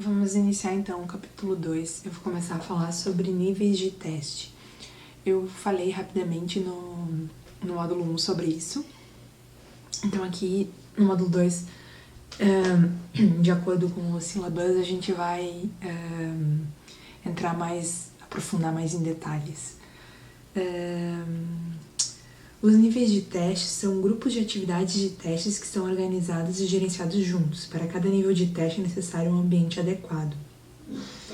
Vamos iniciar então o capítulo 2. Eu vou começar a falar sobre níveis de teste. Eu falei rapidamente no módulo 1 sobre isso. Então aqui no módulo 2, de acordo com o syllabus, a gente vai aprofundar mais em detalhes. Os níveis de teste são grupos de atividades de testes que são organizados e gerenciados juntos. Para cada nível de teste é necessário um ambiente adequado.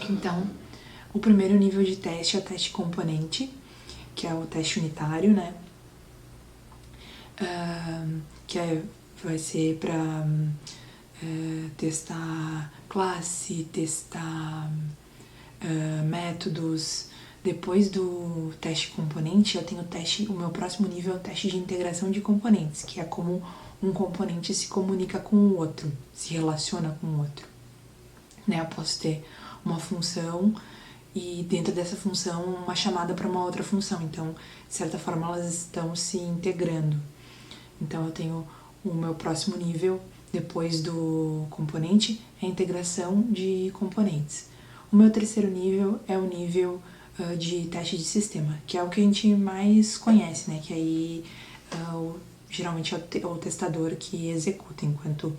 Então, o primeiro nível de teste é o teste componente, que é o teste unitário, né? Vai ser para testar classe, testar métodos. Depois do teste componente, eu tenho o meu próximo nível é o teste de integração de componentes, que é como um componente se comunica com o outro, se relaciona com o outro. Né? Eu posso ter uma função e dentro dessa função uma chamada para uma outra função, então, de certa forma, elas estão se integrando. Então, eu tenho o meu próximo nível, depois do componente, é a integração de componentes. O meu terceiro nível é o nível de teste de sistema, que é o que a gente mais conhece, né? Que aí geralmente é o testador que executa, enquanto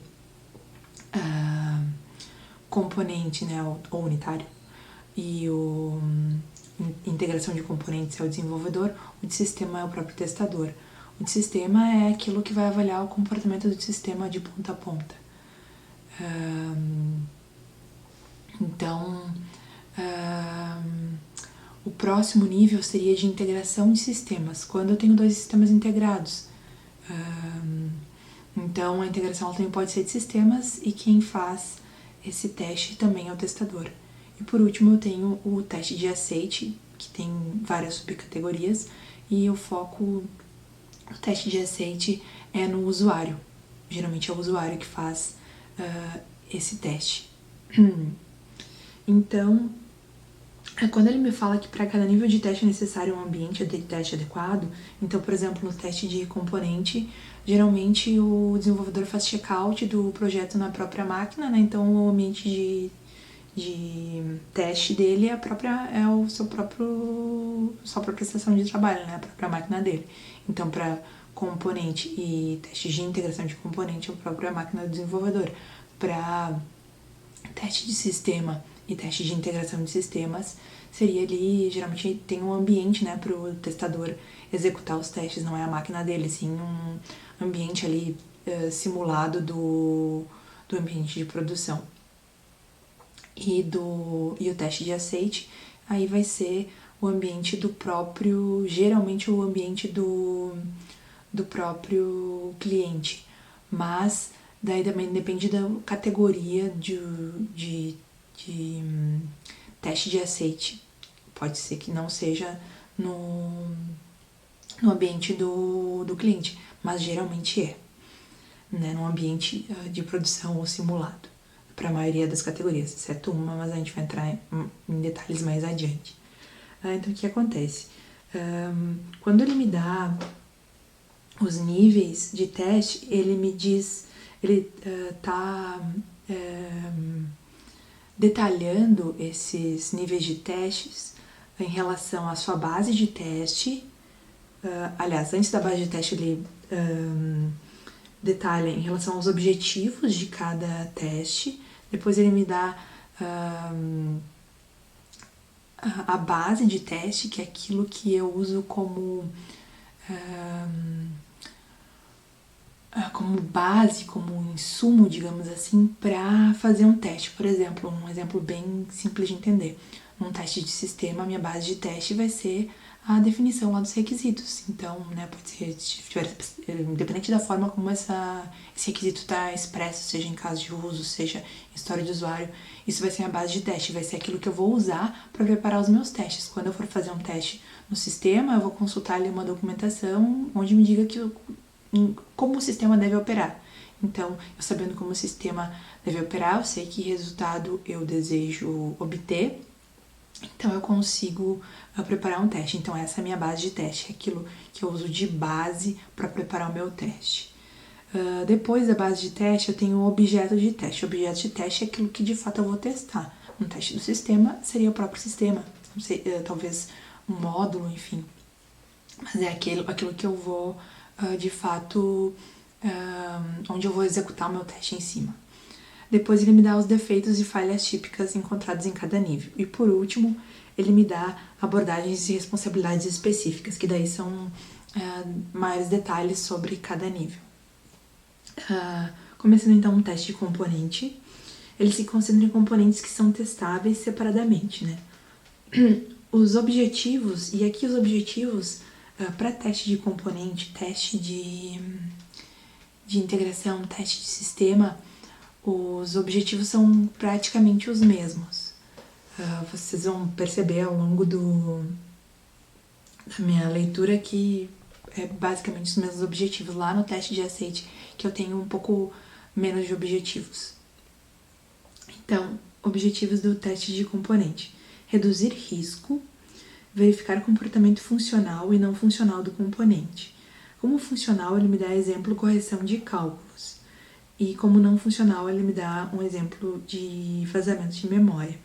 componente, né, ou unitário, e o integração de componentes é o desenvolvedor, o de sistema é o próprio testador. O de sistema é aquilo que vai avaliar o comportamento do sistema de ponta a ponta. Então, o próximo nível seria de integração de sistemas, quando eu tenho dois sistemas integrados. Então, a integração também pode ser de sistemas e quem faz esse teste também é o testador. E por último, eu tenho o teste de aceite, que tem várias subcategorias, e o teste de aceite é no usuário. Geralmente é o usuário que faz esse teste. Então, quando ele me fala que para cada nível de teste é necessário um ambiente de teste adequado, então, por exemplo, no teste de componente, geralmente o desenvolvedor faz check-out do projeto na própria máquina, né? Então o ambiente de teste dele é sua própria estação de trabalho, né? A própria máquina dele. Então, para componente e teste de integração de componente, é a própria máquina do desenvolvedor. Para teste de sistema e teste de integração de sistemas, seria ali, geralmente tem um ambiente, né, para o testador executar os testes, não é a máquina dele, sim um ambiente ali simulado do ambiente de produção. E o teste de aceite, aí vai ser o ambiente do próprio, geralmente o ambiente do próprio cliente, mas daí também depende da categoria de teste de aceite. Pode ser que não seja no ambiente do cliente, mas geralmente é, né, no ambiente de produção ou simulado, para a maioria das categorias, exceto uma, mas a gente vai entrar em detalhes mais adiante. Então, o que acontece? Quando ele me dá os níveis de teste, ele me diz, ele está detalhando esses níveis de testes em relação à sua base de teste. Aliás, antes da base de teste, ele detalha em relação aos objetivos de cada teste. Depois ele me dá a base de teste, que é aquilo que eu uso como base, como insumo, digamos assim, para fazer um teste. Por exemplo, um exemplo bem simples de entender. Num teste de sistema, a minha base de teste vai ser a definição lá dos requisitos. Então, né, pode ser, independente da forma como esse requisito está expresso, seja em caso de uso, seja em história de usuário, isso vai ser a base de teste, vai ser aquilo que eu vou usar para preparar os meus testes. Quando eu for fazer um teste no sistema, eu vou consultar ali uma documentação onde me diga como o sistema deve operar. Então, eu sabendo como o sistema deve operar, eu sei que resultado eu desejo obter, então eu consigo preparar um teste. Então, essa é a minha base de teste, é aquilo que eu uso de base para preparar o meu teste. Depois da base de teste, eu tenho o objeto de teste. O objeto de teste é aquilo que de fato eu vou testar. Um teste do sistema seria o próprio sistema, não sei, talvez um módulo, enfim. Mas é aquilo que eu vou, de fato, onde eu vou executar o meu teste em cima. Depois ele me dá os defeitos e falhas típicas encontrados em cada nível. E por último, ele me dá abordagens e responsabilidades específicas, que daí são maiores detalhes sobre cada nível. Começando então um teste de componente, ele se concentra em componentes que são testáveis separadamente, né? Os objetivos, e aqui os objetivos para teste de componente, teste de integração, teste de sistema, os objetivos são praticamente os mesmos. Vocês vão perceber ao longo da minha leitura que é basicamente os mesmos objetivos. Lá no teste de aceite, que eu tenho um pouco menos de objetivos. Então, objetivos do teste de componente: reduzir risco, verificar o comportamento funcional e não funcional do componente. Como funcional, ele me dá exemplo correção de cálculos. E como não funcional, ele me dá um exemplo de vazamento de memória.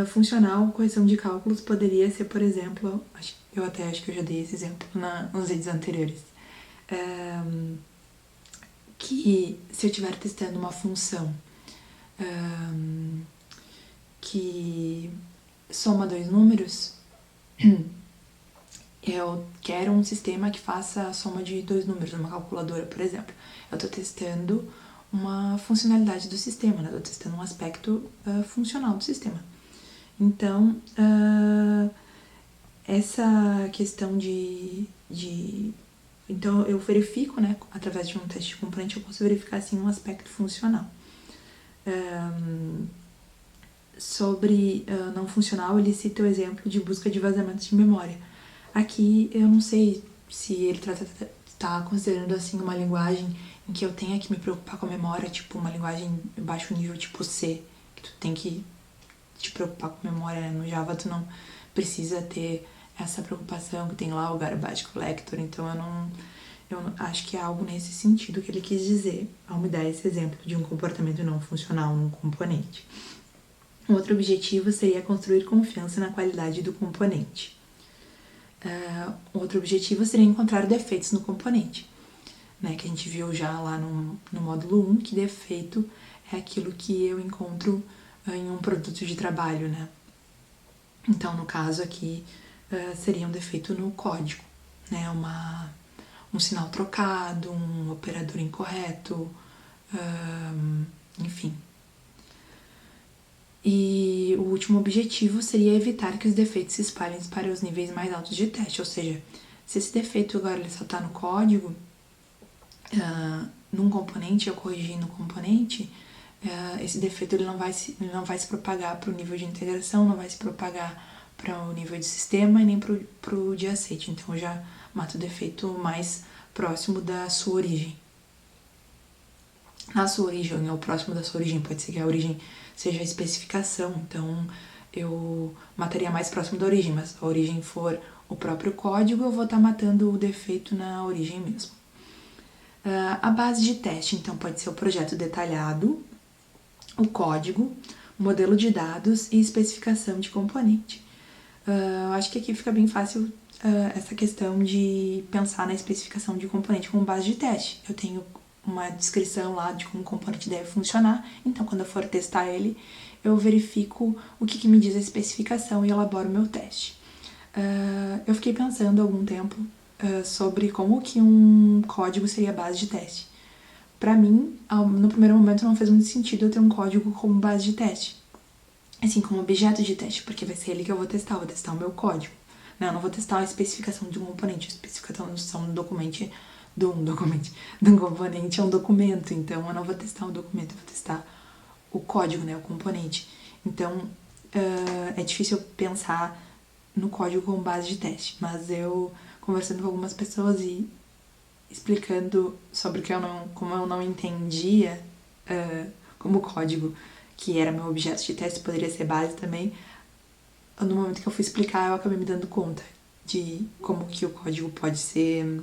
Funcional, correção de cálculos poderia ser, por exemplo, eu até acho que eu já dei esse exemplo nos vídeos anteriores, que se eu estiver testando uma função que soma dois números, eu quero um sistema que faça a soma de dois números, uma calculadora, por exemplo. Eu estou testando uma funcionalidade do sistema, né? Estou testando um aspecto funcional do sistema. Então, essa questão Então, eu verifico, né, através de um teste de componente, eu posso verificar, assim, um aspecto funcional. Sobre não funcional, ele cita o exemplo de busca de vazamentos de memória. Aqui, eu não sei se ele está considerando, assim, uma linguagem em que eu tenha que me preocupar com a memória, tipo, uma linguagem baixo nível, tipo C, que tu tem que te preocupar com memória, né? No Java tu não precisa ter essa preocupação que tem lá o garbage collector, então eu acho que é algo nesse sentido que ele quis dizer ao me dar esse exemplo de um comportamento não funcional num componente. Um outro objetivo seria construir confiança na qualidade do componente. Outro objetivo seria encontrar defeitos no componente, né, que a gente viu já lá no módulo 1, que defeito é aquilo que eu encontro em um produto de trabalho, né? Então, no caso aqui, seria um defeito no código, né? Um sinal trocado, um operador incorreto, enfim. E o último objetivo seria evitar que os defeitos se espalhem para os níveis mais altos de teste, ou seja, se esse defeito agora ele só está no código, num componente, eu corrigir no componente, esse defeito ele não vai se propagar para o nível de integração, não vai se propagar para o nível de sistema e nem para o de aceite. Então, eu já mato o defeito mais próximo da sua origem. Na sua origem, ou próximo da sua origem, pode ser que a origem seja a especificação, então eu mataria mais próximo da origem, mas se a origem for o próprio código, eu vou estar matando o defeito na origem mesmo. A base de teste, então, pode ser o projeto detalhado, o código, modelo de dados e especificação de componente. Acho que aqui fica bem fácil essa questão de pensar na especificação de componente como base de teste. Eu tenho uma descrição lá de como o componente deve funcionar, então quando eu for testar ele, eu verifico o que me diz a especificação e elaboro o meu teste. Eu fiquei pensando há algum tempo sobre como que um código seria base de teste. Para mim, no primeiro momento não fez muito sentido eu ter um código como base de teste, assim como objeto de teste, porque vai ser ele que eu vou testar o meu código. Eu não vou testar a especificação de um componente, a especificação do componente é um documento, então eu não vou testar um documento, eu vou testar o código, né, o componente. Então, é difícil pensar no código como base de teste, mas eu, conversando com algumas pessoas e explicando sobre como eu não entendia como o código, que era meu objeto de teste, poderia ser base também, no momento que eu fui explicar, eu acabei me dando conta de como que o código pode ser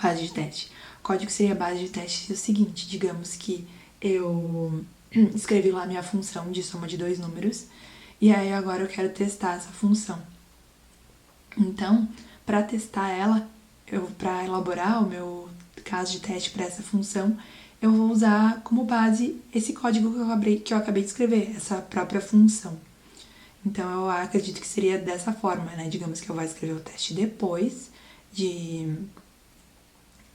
base de teste. O código que seria a base de teste é o seguinte, digamos que eu escrevi lá minha função de soma de 2 números, e aí agora eu quero testar essa função. Então, para testar ela, para elaborar o meu caso de teste para essa função, eu vou usar como base esse código que eu acabei de escrever, essa própria função. Então, eu acredito que seria dessa forma, né? Digamos que eu vou escrever o teste depois de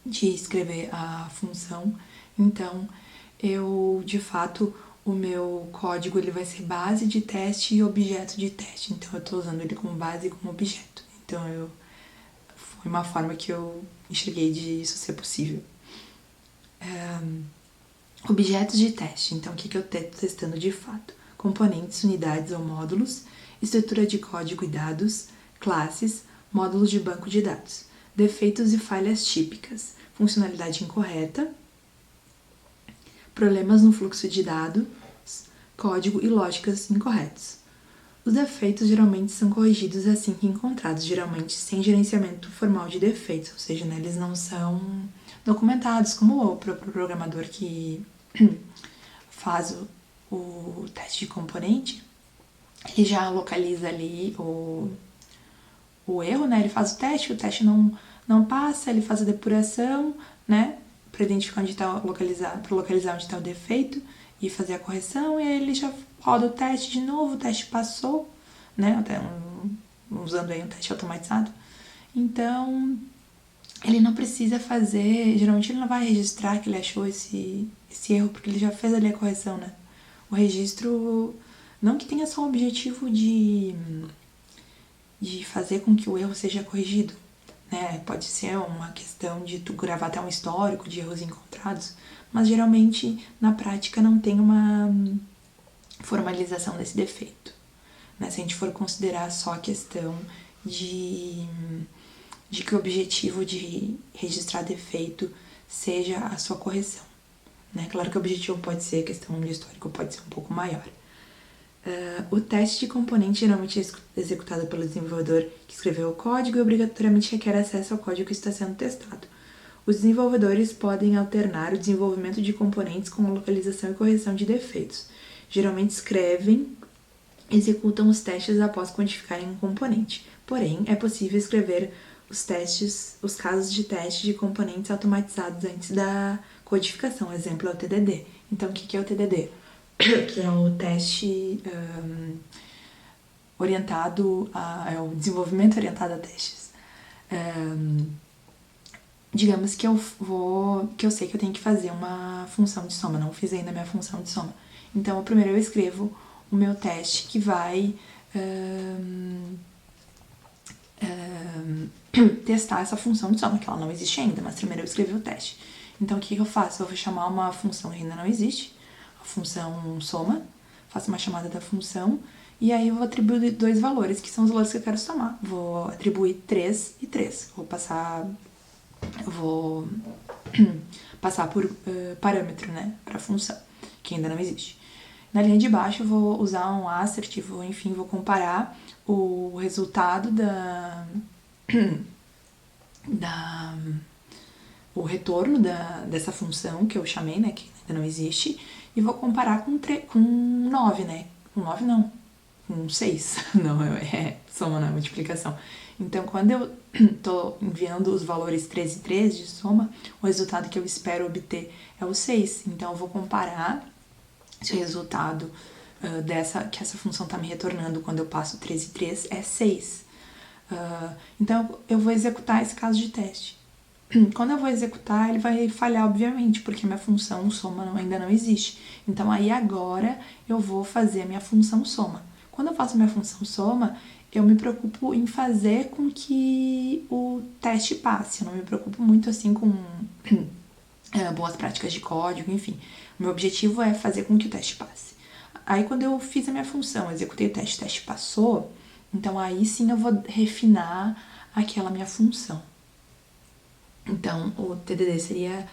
escrever a função. Então, de fato, o meu código ele vai ser base de teste e objeto de teste. Então, eu estou usando ele como base e como objeto. Então, foi uma forma que eu enxerguei de isso ser possível. Objetos de teste. Então, o que eu estou testando de fato? Componentes, unidades ou módulos, estrutura de código e dados, classes, módulos de banco de dados, defeitos e falhas típicas, funcionalidade incorreta, problemas no fluxo de dados, código e lógicas incorretos. Os defeitos geralmente são corrigidos assim que encontrados, geralmente sem gerenciamento formal de defeitos, ou seja, né, eles não são documentados, como o próprio programador que faz o teste de componente, ele já localiza ali o erro, né? Ele faz o teste não passa, ele faz a depuração, né? Para identificar onde está para localizar onde está o defeito e fazer a correção, e aí ele já roda o teste de novo, o teste passou, né? Até usando aí um teste automatizado. Então, ele não precisa fazer, geralmente ele não vai registrar que ele achou esse erro, porque ele já fez ali a correção, né? O registro, não que tenha só o objetivo de fazer com que o erro seja corrigido, né? Pode ser uma questão de tu gravar até um histórico de erros encontrados, mas geralmente na prática não tem uma formalização desse defeito, né? Se a gente for considerar só a questão de que o objetivo de registrar defeito seja a sua correção, né? Claro que o objetivo pode ser, a questão de histórico pode ser um pouco maior. O teste de componente geralmente é executado pelo desenvolvedor que escreveu o código e obrigatoriamente requer acesso ao código que está sendo testado. Os desenvolvedores podem alternar o desenvolvimento de componentes com a localização e correção de defeitos. Geralmente executam os testes após quantificarem um componente. Porém, é possível escrever os casos de teste de componentes automatizados antes da codificação. Exemplo é o TDD. Então, o que é o TDD? Que é o teste é o desenvolvimento orientado a testes. Digamos que eu sei que eu tenho que fazer uma função de soma, não fiz ainda a minha função de soma. Então, primeiro eu escrevo o meu teste que vai testar essa função de soma, que ela não existe ainda, mas primeiro eu escrevi o teste. Então, o que eu faço? Eu vou chamar uma função que ainda não existe, a função soma, faço uma chamada da função, e aí eu vou atribuir 2 valores, que são os valores que eu quero somar. Vou atribuir 3 e 3. Vou passar por parâmetro, né, para a função, que ainda não existe. Na linha de baixo eu vou usar um assert, vou comparar o resultado o retorno dessa função que eu chamei, né, que ainda não existe, e vou comparar com 9, né? Com 9 não, com 6. Não, soma, não é multiplicação. Então, quando eu tô enviando os valores 3 e 3 de soma, o resultado que eu espero obter é o 6. Então, eu vou comparar se o resultado que essa função está me retornando quando eu passo 3 e 3 é 6. Então, eu vou executar esse caso de teste. Quando eu vou executar, ele vai falhar, obviamente, porque minha função soma ainda não existe. Então, aí agora eu vou fazer a minha função soma. Quando eu faço minha função soma, eu me preocupo em fazer com que o teste passe. Eu não me preocupo muito assim com boas práticas de código, enfim. O meu objetivo é fazer com que o teste passe. Aí, quando eu fiz a minha função, executei o teste passou, então aí sim eu vou refinar aquela minha função. Então, o TDD seria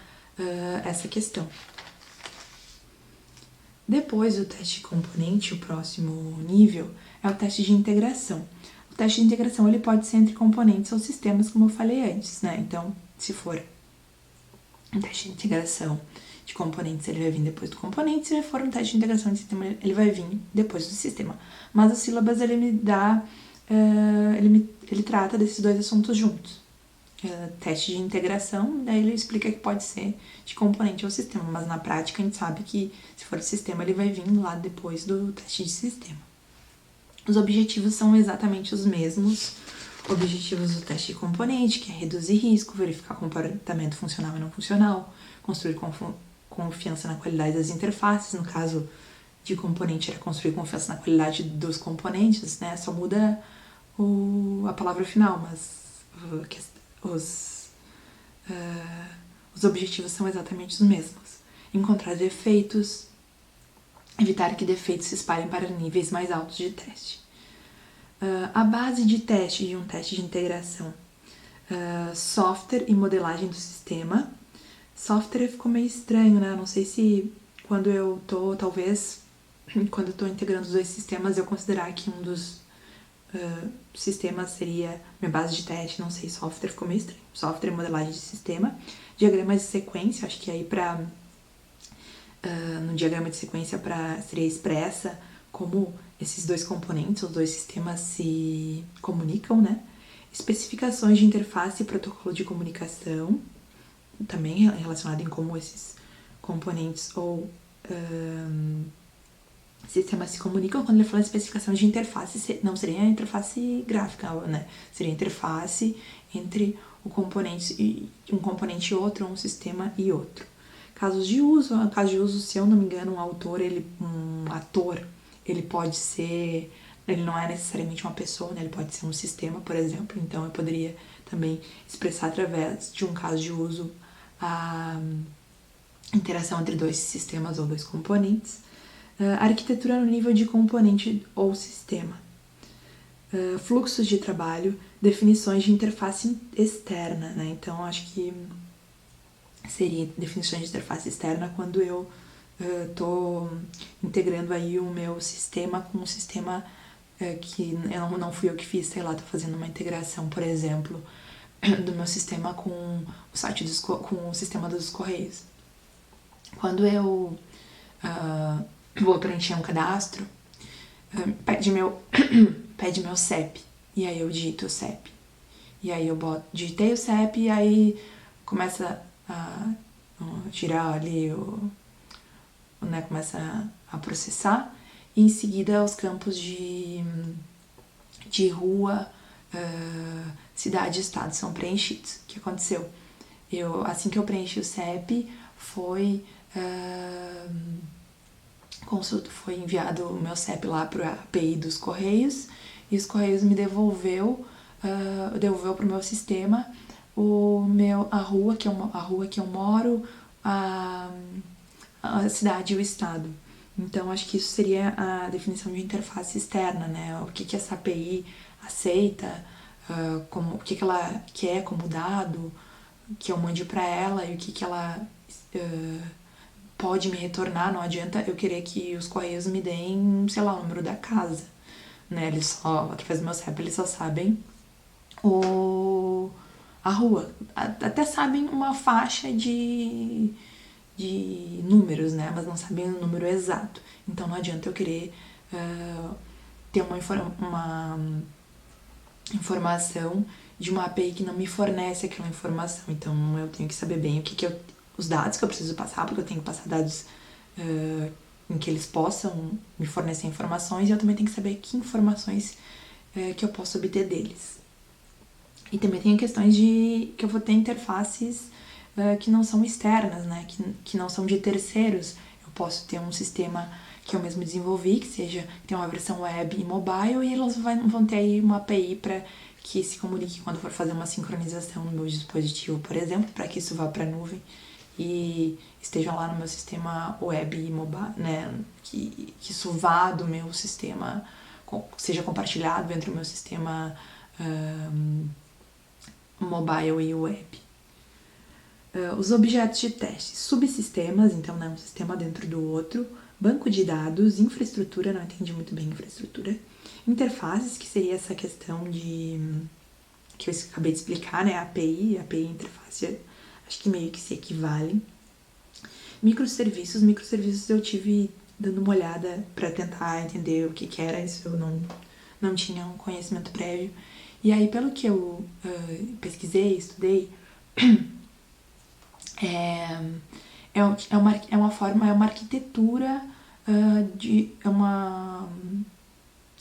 essa questão. Depois do teste de componente, o próximo nível é o teste de integração. O teste de integração ele pode ser entre componentes ou sistemas, como eu falei antes, né? Então, se for Um teste de integração de componentes, ele vai vir depois do componente. Se for um teste de integração de sistema, ele vai vir depois do sistema. Mas o sílabas, ele me dá... ele trata desses dois assuntos juntos. Teste de integração, daí ele explica que pode ser de componente ou sistema, mas na prática a gente sabe que se for de sistema, ele vai vir lá depois do teste de sistema. Os objetivos são exatamente os mesmos. Objetivos do teste de componente, que é reduzir risco, verificar comportamento funcional e não funcional, construir confiança na qualidade das interfaces. No caso de componente, era construir confiança na qualidade dos componentes, né? Só muda a palavra final, mas os objetivos são exatamente os mesmos. Encontrar defeitos, evitar que defeitos se espalhem para níveis mais altos de teste. A base de teste de um teste de integração, software e modelagem do sistema. Software ficou meio estranho, né? Não sei se quando eu tô integrando os dois sistemas, eu considerar que um dos sistemas seria minha base de teste, não sei, software ficou meio estranho. Software e modelagem de sistema. Diagramas de sequência, acho que aí no diagrama de sequência seria expressa como esses dois componentes, os dois sistemas se comunicam, né? Especificações de interface e protocolo de comunicação, também relacionado em como esses componentes ou sistemas se comunicam. Quando ele fala especificação de interface, não seria a interface gráfica, né? Seria a interface entre um componente e outro, ou um sistema e outro. Casos de uso, se eu não me engano, um ator, ele pode ser, ele não é necessariamente uma pessoa, né? Ele pode ser um sistema, por exemplo. Então eu poderia também expressar através de um caso de uso a interação entre dois sistemas ou dois componentes. Arquitetura no nível de componente ou sistema. Fluxos de trabalho, definições de interface externa, né? Então acho que seria definições de interface externa quando eu tô integrando aí o meu sistema com um sistema que não fui eu que fiz, sei lá, tô fazendo uma integração, por exemplo, do meu sistema com o site com o sistema dos Correios. Quando eu vou preencher um cadastro, pede meu CEP, e aí eu digito o CEP. E aí eu digitei o CEP e aí começa a tirar ali né, começa a processar, e em seguida os campos de rua, cidade e estado são preenchidos. O que aconteceu? Assim que eu preenchi o CEP, foi enviado o meu CEP lá para a API dos Correios, e os Correios me devolveu para o meu sistema a rua que eu moro, a cidade e o estado. Então, acho que isso seria a definição de interface externa, né? O que essa API aceita, o que ela quer como dado, que eu mande para ela, e o que ela pode me retornar. Não adianta eu querer que os Correios me deem, sei lá, o número da casa, né? Através do meu CEP, eles só sabem a rua. Até sabem uma faixa de números, né? Mas não sabem o número exato. Então não adianta eu querer ter uma informação de uma API que não me fornece aquela informação. Então eu tenho que saber bem os dados que eu preciso passar, porque eu tenho que passar dados em que eles possam me fornecer informações, e eu também tenho que saber que informações que eu posso obter deles. E também tem questões que eu vou ter interfaces que não são externas, né? Que não são de terceiros. Eu posso ter um sistema que eu mesmo desenvolvi, que tem uma versão web e mobile, e elas vão ter aí uma API para que se comunique quando for fazer uma sincronização no meu dispositivo, por exemplo, para que isso vá para a nuvem e esteja lá no meu sistema web e mobile, né? Que isso vá do meu sistema, seja compartilhado entre o meu sistema mobile e web. Os objetos de teste, subsistemas, então, né, um sistema dentro do outro, banco de dados, infraestrutura, não entendi muito bem infraestrutura, interfaces, que seria essa questão que eu acabei de explicar, né, API, interface, acho que meio que se equivalem. Microserviços eu tive dando uma olhada para tentar entender o que era, isso eu não tinha um conhecimento prévio. E aí, pelo que eu pesquisei, estudei, é uma arquitetura, é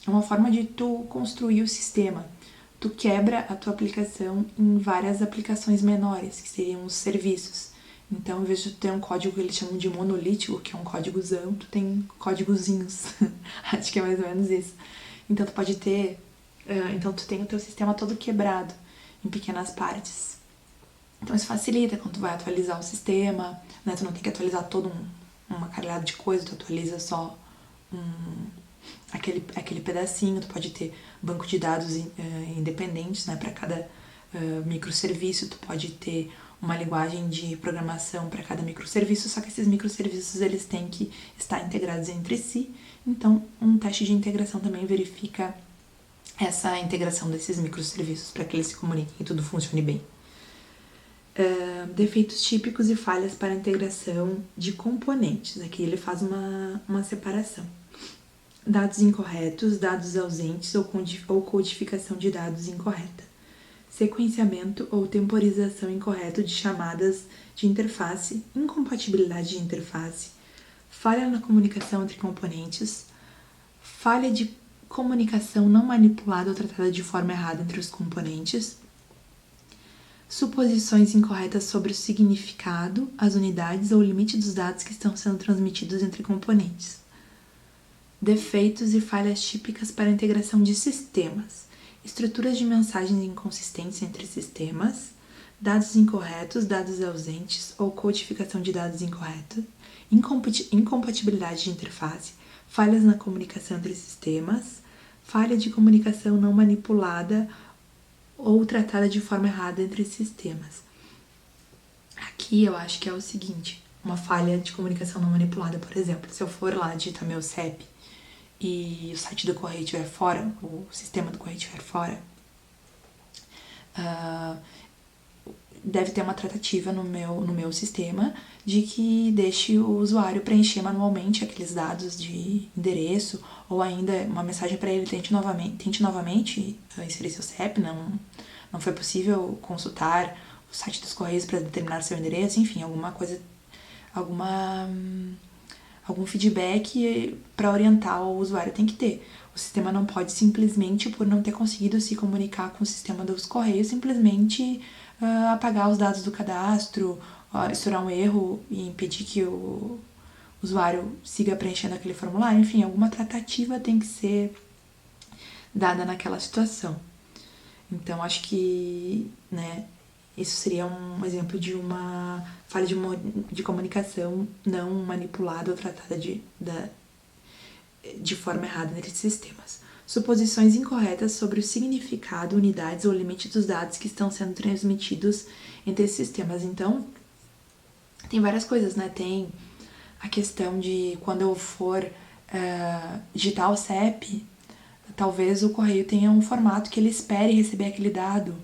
uma forma de tu construir o sistema. Tu quebra a tua aplicação em várias aplicações menores, que seriam os serviços. Então, em vez de tu ter um código que eles chamam de monolítico, que é um códigozão, tu tem códigozinhos. Acho que é mais ou menos isso. Então, tu pode ter... então, tu tem o teu sistema todo quebrado em pequenas partes. Então, isso facilita quando tu vai atualizar o sistema, né? Tu não tem que atualizar todo uma caralhada de coisa, tu atualiza só aquele pedacinho. Tu pode ter banco de dados independentes, né? Para cada microserviço, tu pode ter uma linguagem de programação para cada microserviço, só que esses microserviços eles têm que estar integrados entre si. Então, um teste de integração também verifica essa integração desses microserviços para que eles se comuniquem e tudo funcione bem. Defeitos típicos e falhas para a integração de componentes. Aqui ele faz uma separação. Dados incorretos, dados ausentes ou codificação de dados incorreta. Sequenciamento ou temporização incorreto de chamadas de interface, incompatibilidade de interface, falha na comunicação entre componentes, falha de comunicação não manipulada ou tratada de forma errada entre os componentes, suposições incorretas sobre o significado, as unidades ou o limite dos dados que estão sendo transmitidos entre componentes. Defeitos e falhas típicas para a integração de sistemas. Estruturas de mensagens inconsistentes entre sistemas, dados incorretos, dados ausentes ou codificação de dados incorreta, incompatibilidade de interface, falhas na comunicação entre sistemas, falha de comunicação não manipulada ou tratada de forma errada entre sistemas. Aqui eu acho que é o seguinte, uma falha de comunicação não manipulada, por exemplo, se eu for lá digitar meu CEP e o site do correio estiver fora, o sistema do correio estiver fora, deve ter uma tratativa no meu sistema de que deixe o usuário preencher manualmente aqueles dados de endereço, ou ainda uma mensagem para ele, tente novamente inserir seu CEP, não foi possível consultar o site dos correios para determinar seu endereço, enfim, algum feedback para orientar o usuário tem que ter. O sistema não pode simplesmente, por não ter conseguido se comunicar com o sistema dos correios, simplesmente apagar os dados do cadastro, estourar um erro e impedir que o usuário siga preenchendo aquele formulário. Enfim, alguma tratativa tem que ser dada naquela situação. Então, acho que, né, isso seria um exemplo de uma falha de comunicação não manipulada ou tratada de forma errada entre sistemas. Suposições incorretas sobre o significado, unidades ou limite dos dados que estão sendo transmitidos entre esses sistemas. Então, tem várias coisas, né? Tem a questão de quando eu for digitar o CEP, talvez o correio tenha um formato que ele espere receber aquele dado.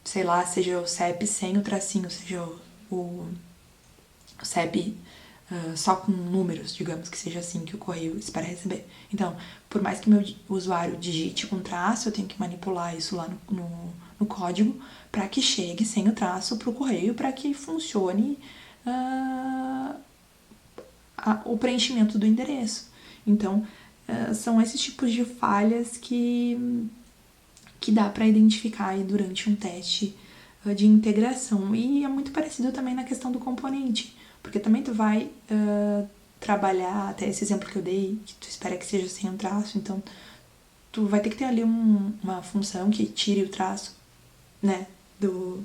Sei lá, seja o CEP sem o tracinho, seja o CEP só com números, digamos que seja assim que o correio espera receber. Então, por mais que meu usuário digite com traço, eu tenho que manipular isso lá no código para que chegue sem o traço para o correio, para que funcione o preenchimento do endereço. Então, são esses tipos de falhas que dá para identificar aí durante um teste de integração. E é muito parecido também na questão do componente, porque também tu vai trabalhar, até esse exemplo que eu dei, que tu espera que seja sem um traço, então tu vai ter que ter ali uma função que tire o traço, né, do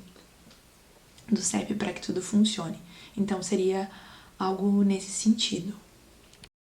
CEP para que tudo funcione. Então seria algo nesse sentido.